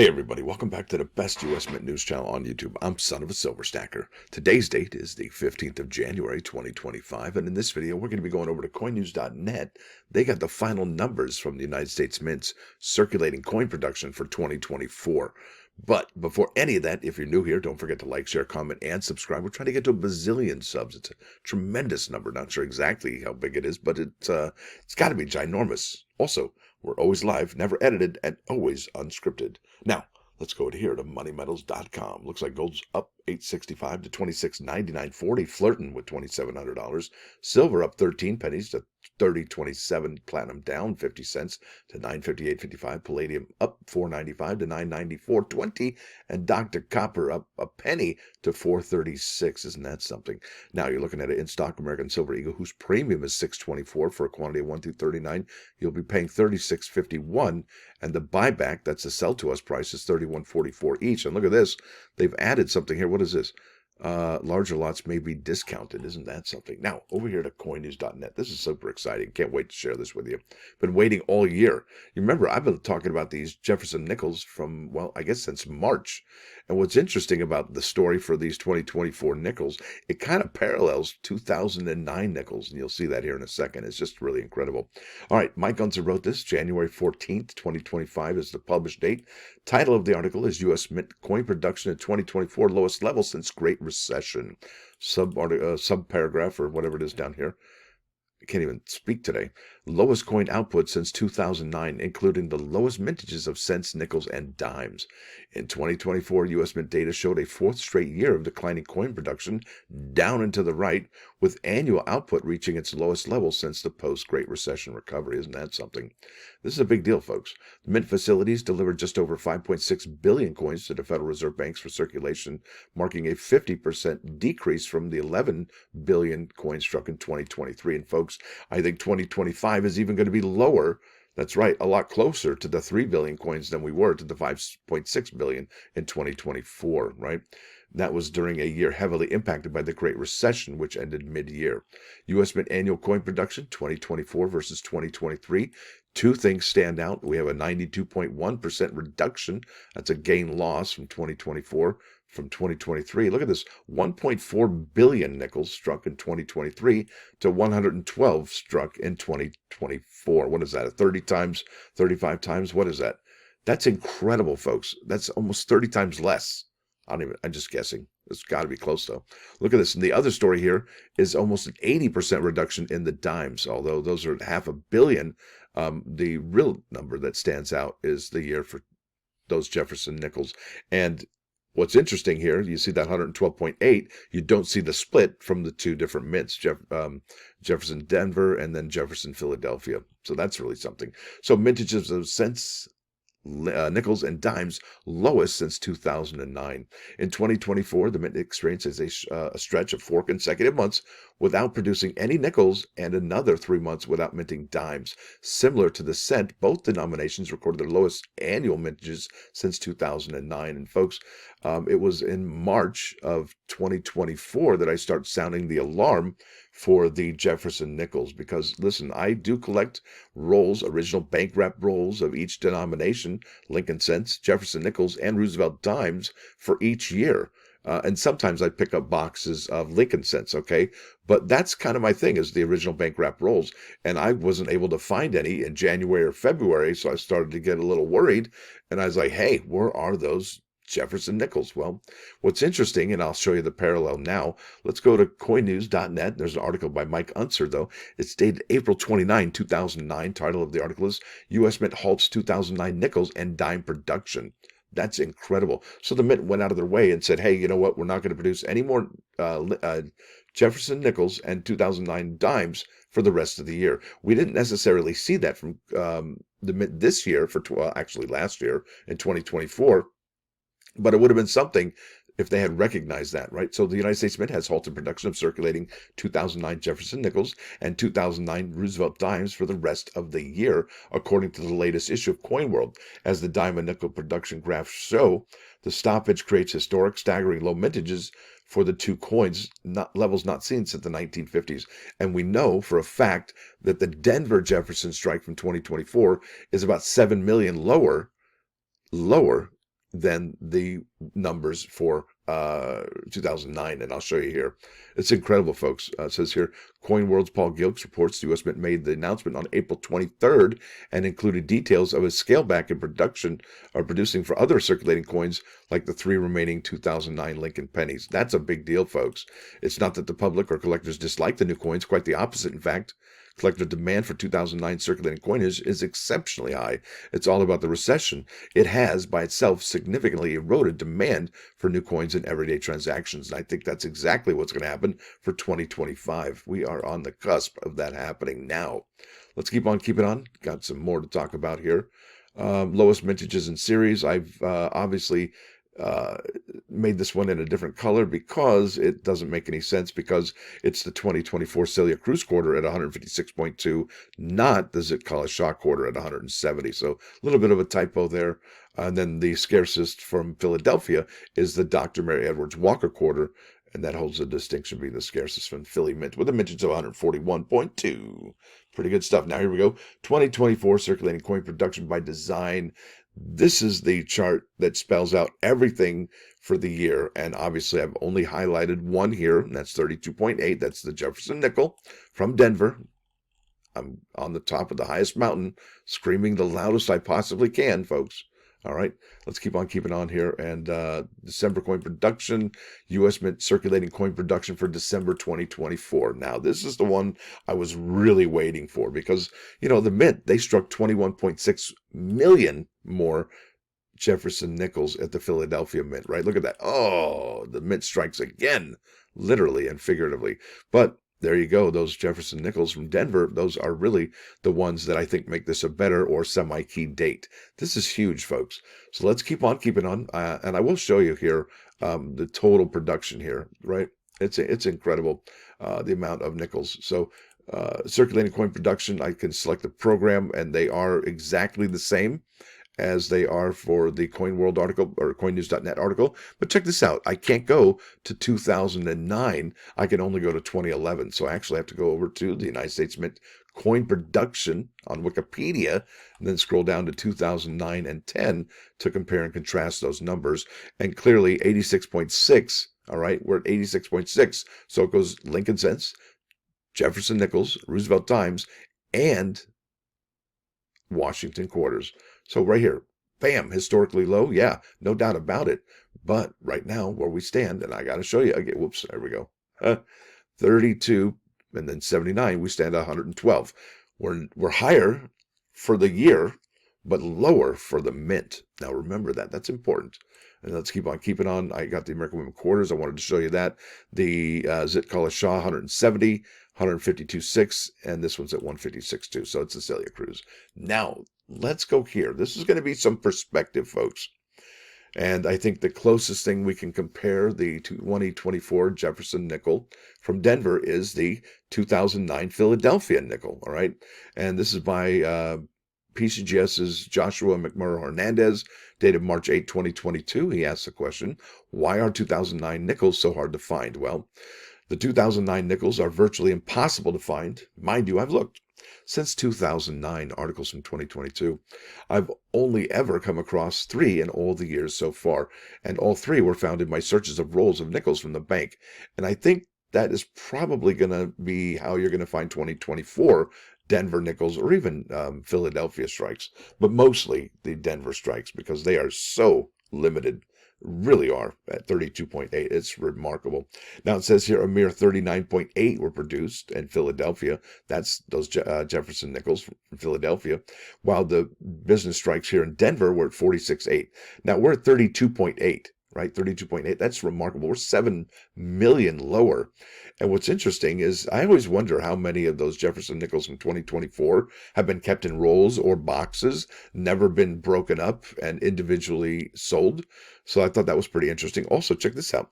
Hey everybody, welcome back to the best US Mint news channel on YouTube. I'm Son of a Silver Stacker. Today's date is the 15th of January 2025, and in this video we're going to be going over to coinnews.net. They got the final numbers from the United States Mint's circulating coin production for 2024. But before any of that, if you're new here, don't forget to like, share, comment, and subscribe. We're trying to get to a bazillion subs. It's a tremendous number. Not sure exactly how big it is, but it's got to be ginormous. Also, we're always live, never edited, and always unscripted. Now, let's go to here to moneymetals.com. Looks like gold's up $8.65 to $26.99.40, flirting with $2,700. Silver up 13 pennies to $30.27. Platinum down 50 cents to $9.58.55. Palladium up $4.95 to $9.94.20. And Dr. Copper up a penny to $4.36. Isn't that something? Now you're looking at it in stock American Silver Eagle, whose premium is $6.24 for a quantity of 1 through 39. You'll be paying $36.51, and the buyback, that's the sell to us price, is $31.44 each. And look at this, they've added something here. What is this? Larger lots may be discounted. Isn't that something? Now, over here to coinnews.net. This is super exciting. Can't wait to share this with you. Been waiting all year. You remember, I've been talking about these Jefferson Nickels from, well, I guess since March. And what's interesting about the story for these 2024 nickels, it kind of parallels 2009 nickels. And you'll see that here in a second. It's just really incredible. All right, Mike Unser wrote this. January 14th, 2025 is the published date. Title of the article is U.S. Mint coin production in 2024, lowest level since Great Recession. Sub-paragraph or whatever it is down here. I can't even speak today. Lowest coin output since 2009, including the lowest mintages of cents, nickels, and dimes. In 2024, U.S. Mint data showed a fourth straight year of declining coin production, down and to the right, with annual output reaching its lowest level since the post-Great Recession recovery. Isn't that something? This is a big deal, folks. The Mint facilities delivered just over 5.6 billion coins to the Federal Reserve banks for circulation, marking a 50% decrease from the 11 billion coins struck in 2023. And folks, I think 2025 is even going to be lower. That's right, a lot closer to the 3 billion coins than we were to the 5.6 billion in 2024, right? That was during a year heavily impacted by the Great Recession, which ended mid-year. U.S. Mint annual coin production, 2024 versus 2023. Two things stand out. We have a 92.1% reduction. That's a gain loss from 2024 from 2023. Look at this, 1.4 billion nickels struck in 2023 to 112 struck in 2024. What is that, 30 times, 35 times? What is that? That's incredible, folks. That's almost 30 times less. I'm just guessing. It's got to be close, though. Look at this. And the other story here is almost an 80% reduction in the dimes, although those are 500 million. The real number that stands out is the year for those Jefferson Nickels. And what's interesting here, you see that 112.8, you don't see the split from the two different mints, Jefferson Denver and then Jefferson Philadelphia. So that's really something. So mintages of cents, nickels, and dimes lowest since 2009. In 2024, the Mint experiences a stretch of 4 consecutive months without producing any nickels and another 3 months without minting dimes. Similar to the cent, both denominations recorded their lowest annual mintages since 2009. And folks, it was in March of 2024 that I start sounding the alarm for the Jefferson Nickels, because listen, I do collect rolls, original bank wrap rolls of each denomination, Lincoln cents, Jefferson Nickels, and Roosevelt dimes for each year. And sometimes I pick up boxes of Lincoln cents, okay? But that's kind of my thing, is the original bank wrap rolls. And I wasn't able to find any in January or February, so I started to get a little worried. And I was like, hey, where are those Jefferson Nickels? Well, what's interesting, and I'll show you the parallel now, let's go to coinnews.net. There's an article by Mike Unser, though. It's dated April 29, 2009. Title of the article is U.S. Mint Halts 2009 Nickels and Dime Production. That's incredible. So the Mint went out of their way and said, hey, you know what? We're not going to produce any more Jefferson Nickels and 2009 dimes for the rest of the year. We didn't necessarily see that from the Mint this year, actually last year in 2024. But it would have been something if they had recognized that, right? So the United States Mint has halted production of circulating 2009 Jefferson Nickels and 2009 Roosevelt dimes for the rest of the year, according to the latest issue of Coin World. As the dime and nickel production graphs show, the stoppage creates historic, staggering low mintages for the two coins, levels not seen since the 1950s. And we know for a fact that the Denver Jefferson strike from 2024 is about 7 million lower than the numbers for 2009, and I'll show you here. It's incredible, folks. It says here, Coin World's Paul Gilks reports the U.S. Mint made the announcement on April 23rd and included details of a scale back in production or producing for other circulating coins like the 3 remaining 2009 Lincoln pennies. That's a big deal, folks. It's not that the public or collectors dislike the new coins, quite the opposite, in fact. Collector demand for 2009 circulating coinage is exceptionally high. It's all about the recession. It has, by itself, significantly eroded demand for new coins in everyday transactions. And I think that's exactly what's going to happen for 2025. We are on the cusp of that happening now. Let's keep on keeping on. Got some more to talk about here. Lowest mintages in series. I've obviously made this one in a different color because it doesn't make any sense, because it's the 2024 Celia Cruz quarter at 156.2, not the Zit-Kala Shah quarter at 170. So a little bit of a typo there. And then the scarcest from Philadelphia is the Dr. Mary Edwards Walker quarter, and that holds the distinction being the scarcest from Philly Mint with a mintage of 141.2. Pretty good stuff. Now here we go. 2024 circulating coin production by design. This is the chart that spells out everything for the year, and obviously I've only highlighted one here, and that's 32.8. That's the Jefferson Nickel from Denver. I'm on the top of the highest mountain, screaming the loudest I possibly can, folks. All right, let's keep on keeping on here. And December coin production, U.S. Mint circulating coin production for December 2024. Now, this is the one I was really waiting for because, the Mint, they struck 21.6 million more Jefferson Nickels at the Philadelphia Mint, right? Look at that. Oh, the Mint strikes again, literally and figuratively. But there you go. Those Jefferson Nickels from Denver, those are really the ones that I think make this a better or semi-key date. This is huge, folks. So let's keep on keeping on. And I will show you here the total production here, right? It's incredible, the amount of nickels. So circulating coin production, I can select the program, and they are exactly the same as they are for the Coin World article or coinnews.net article. But check this out. I can't go to 2009. I can only go to 2011. So I actually have to go over to the United States Mint coin production on Wikipedia and then scroll down to 2009 and 10 to compare and contrast those numbers. And clearly 86.6, all right, we're at 86.6. So it goes Lincoln cents, Jefferson nickels, Roosevelt dimes, and Washington quarters. So right here, bam, historically low. Yeah, no doubt about it. But right now, where we stand, and I got to show you again. Whoops, there we go. 32 and then 79. We stand at 112. We're higher for the year, but lower for the mint. Now remember that. That's important. And let's keep on keeping on. I got the American Women quarters. I wanted to show you that. The Zit-Kala Shah 170, 152.6, and this one's at 156.2. So it's a Celia Cruz. Now, let's go here. This is going to be some perspective, folks. And I think the closest thing we can compare the 2024 Jefferson Nickel from Denver is the 2009 Philadelphia Nickel, all right? And this is by PCGS's Joshua McMurrow Hernandez, dated March 8, 2022. He asks the question, why are 2009 nickels so hard to find? Well, the 2009 nickels are virtually impossible to find. Mind you, I've looked. Since 2009, articles from 2022, I've only ever come across 3 in all the years so far, and all 3 were found in my searches of rolls of nickels from the bank. And I think that is probably going to be how you're going to find 2024 Denver nickels or even Philadelphia strikes, but mostly the Denver strikes because they are so limited. Really are at 32.8. It's remarkable. Now it says here a mere 39.8 were produced in Philadelphia. That's those Jefferson nickels from Philadelphia, while the business strikes here in Denver were at 46.8. Now we're at 32.8, right? 32.8. That's remarkable. We're 7 million lower. And what's interesting is I always wonder how many of those Jefferson nickels from 2024 have been kept in rolls or boxes, never been broken up and individually sold. So I thought that was pretty interesting. Also, check this out.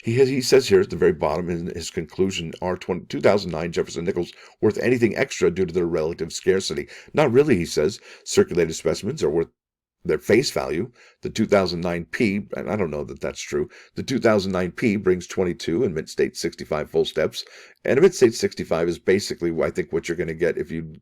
He says here at the very bottom in his conclusion, are 2009 Jefferson nickels worth anything extra due to their relative scarcity? Not really, he says. Circulated specimens are worth their face value, the 2009P, and I don't know that that's true, the 2009P brings 22 and mint state 65 full steps. And a mint state 65 is basically, I think, what you're going to get if you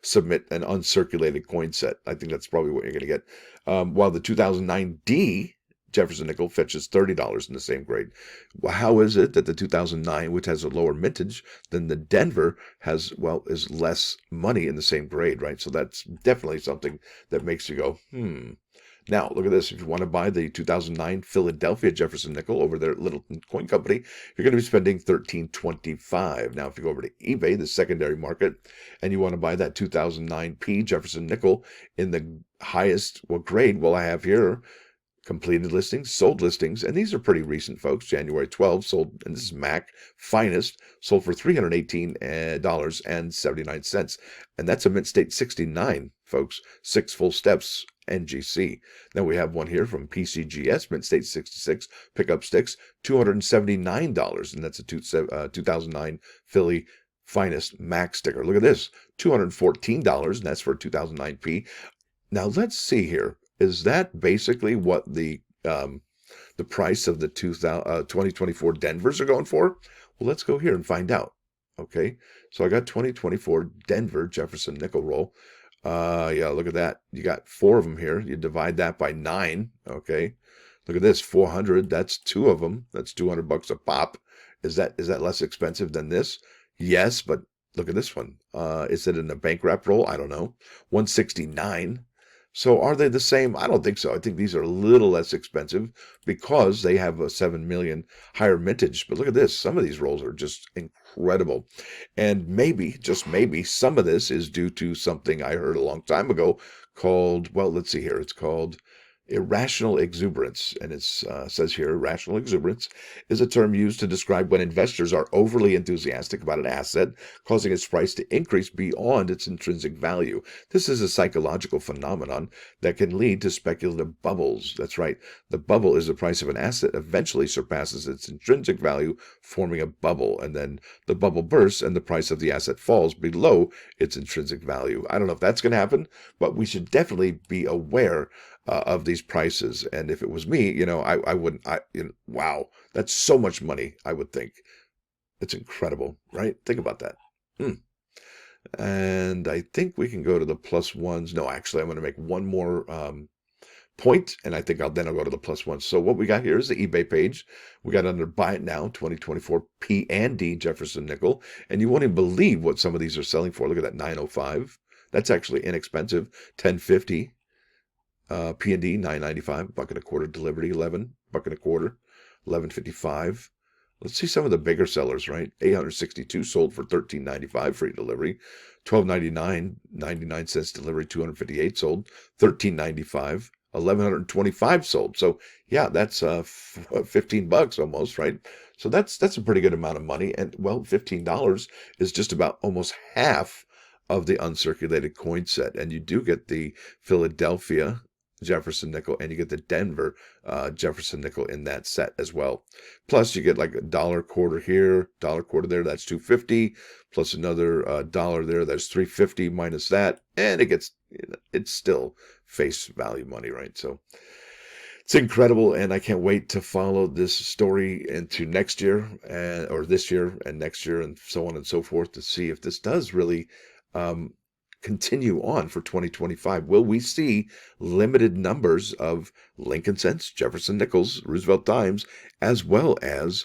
submit an uncirculated coin set. I think that's probably what you're going to get. While the 2009D Jefferson Nickel fetches $30 in the same grade. Well, how is it that the 2009, which has a lower mintage than the Denver, has, well, is less money in the same grade, right? So that's definitely something that makes you go, Now, look at this. If you want to buy the 2009 Philadelphia Jefferson Nickel over there at Littleton Coin Company, you're going to be spending $13.25. Now, if you go over to eBay, the secondary market, and you want to buy that 2009P Jefferson Nickel in the highest, grade, I have here completed listings, sold listings, and these are pretty recent, folks. January 12 sold, and this is MAC finest, sold for $318.79, and that's a mint state 69, folks. 6 full steps NGC. Then we have one here from PCGS, mint state 66, pickup sticks, $279, and that's a 2009 Philly finest MAC sticker. Look at this, $214, and that's for a 2009P. Now let's see here. Is that basically what the price of the 2024 Denvers are going for? Well, let's go here and find out. Okay, so I got 2024 Denver Jefferson Nickel roll. Yeah, look at that. You got 4 of them here. You divide that by 9. Okay, look at this, 400. That's 2 of them. That's $200 a pop. Is that less expensive than this? Yes, but look at this one. Is it in a bank wrap roll? I don't know. 169. So are they the same? I don't think so. I think these are a little less expensive because they have a 7 million higher mintage. But look at this. Some of these rolls are just incredible. And maybe, just maybe, some of this is due to something I heard a long time ago called, well, let's see here. It's called irrational exuberance. And it says here, irrational exuberance is a term used to describe when investors are overly enthusiastic about an asset, causing its price to increase beyond its intrinsic value. This is a psychological phenomenon that can lead to speculative bubbles. That's right. The bubble is the price of an asset eventually surpasses its intrinsic value, forming a bubble. And then the bubble bursts and the price of the asset falls below its intrinsic value. I don't know if that's going to happen, but we should definitely be aware of these prices. And if it was me, I wouldn't, wow, that's so much money, I would think. It's incredible, right? Think about that. And I think we can go to the plus ones. No, actually, I'm going to make one more point, and I think I'll go to the plus ones. So what we got here is the eBay page. We got under Buy It Now, 2024 P and D Jefferson Nickel. And you won't even believe what some of these are selling for. Look at that, 905. That's actually inexpensive, 1050. P&D, $9.95, $1.25 delivery, 11, $1.25, $11.55. Let's see some of the bigger sellers, right? 862 sold for $13.95 free delivery, $12.99, 99 cents delivery, 258 sold, $13.95, 1,125 sold. So yeah, that's $15 almost, right? So that's a pretty good amount of money. And well, $15 is just about almost half of the uncirculated coin set. And you do get the Philadelphia Jefferson Nickel, and you get the Denver Jefferson Nickel in that set as well. Plus, you get like a $1.25 here, $1.25 there. That's $2.50. Plus another dollar there. That's $3.50 minus that, and it's still face value money, right? So it's incredible, and I can't wait to follow this story into next year, or this year and next year, and so on and so forth, to see if this does really continue on for 2025. Will we see limited numbers of Lincoln cents, Jefferson nickels, Roosevelt dimes, as well as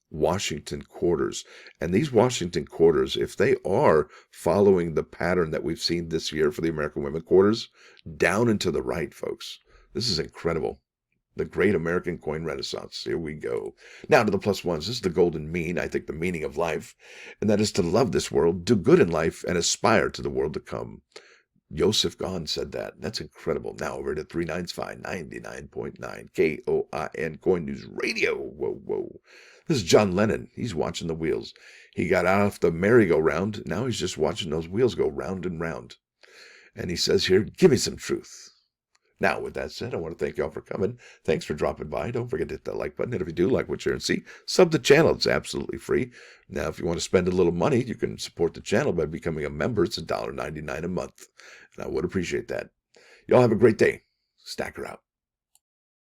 Washington quarters? And these Washington quarters, if they are following the pattern that we've seen this year for the American women quarters, down and to the right, folks, this is incredible. The great American coin renaissance. Here we go. Now to the plus ones. This is the golden mean, I think the meaning of life. And that is to love this world, do good in life, and aspire to the world to come. Yosef said that. That's incredible. Now over to 395 99.9 KOIN Coin News Radio. Whoa. This is John Lennon. He's watching the wheels. He got off the merry-go-round. Now he's just watching those wheels go round and round. And he says here, give me some truth. Now, with that said, I want to thank y'all for coming. Thanks for dropping by. Don't forget to hit that like button. And if you do like what you're see, sub the channel. It's absolutely free. Now, if you want to spend a little money, you can support the channel by becoming a member. It's $1.99 a month. And I would appreciate that. Y'all have a great day. Stacker out.